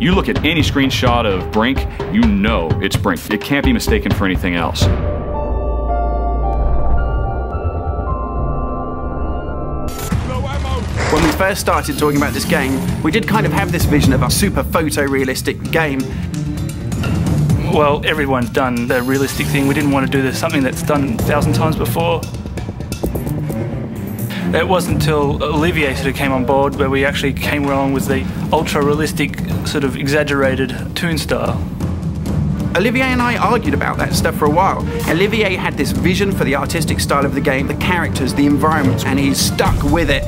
You look at any screenshot of Brink, you know it's Brink. It can't be mistaken for anything else. When we first started talking about this game, we did kind of have this vision of a super photorealistic game. Well, everyone's done the realistic thing. We didn't want to do something that's done 1,000 times before. It wasn't until Olivier sort of came on board where we actually came along with the ultra-realistic, sort of exaggerated toon style. Olivier and I argued about that stuff for a while. Olivier had this vision for the artistic style of the game, the characters, the environments, and he's stuck with it.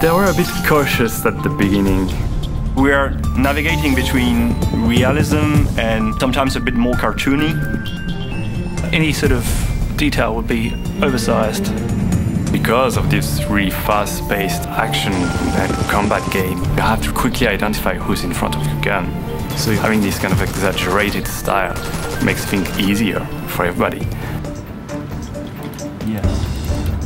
They were a bit cautious at the beginning. We are navigating between realism and sometimes a bit more cartoony. Any sort of detail would be oversized. Because of this really fast-paced action and combat game, you have to quickly identify who's in front of your gun. So having this kind of exaggerated style makes things easier for everybody.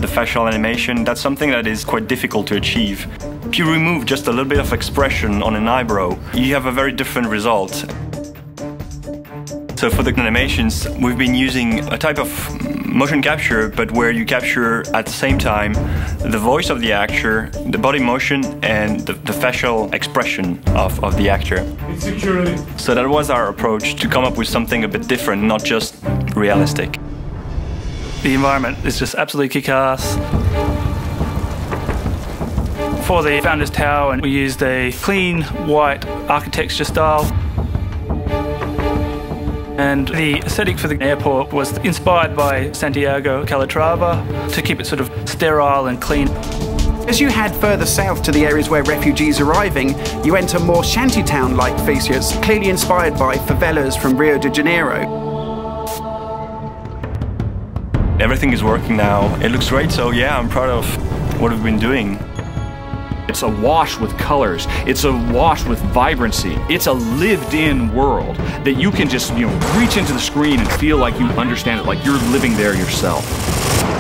The facial animation, that's something that is quite difficult to achieve. If you remove just a little bit of expression on an eyebrow, you have a very different result. So for the animations, we've been using a type of motion capture, but where you capture at the same time the voice of the actor, the body motion, and the facial expression of the actor. So that was our approach, to come up with something a bit different, not just realistic. The environment is just absolutely kick-ass. For the Founder's Tower, and we used a clean white architecture style. And the aesthetic for the airport was inspired by Santiago Calatrava to keep it sort of sterile and clean. As you head further south to the areas where refugees are arriving, you enter more shantytown-like features, clearly inspired by favelas from Rio de Janeiro. Everything is working now. It looks great, so yeah, I'm proud of what we've been doing. It's awash with colors. It's awash with vibrancy. It's a lived-in world that you can just, reach into the screen and feel like you understand it, like you're living there yourself.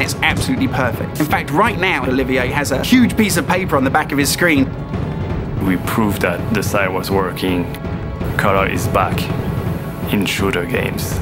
It's absolutely perfect. In fact, right now, Olivier has a huge piece of paper on the back of his screen. We proved that the style was working. Color is back in shooter games.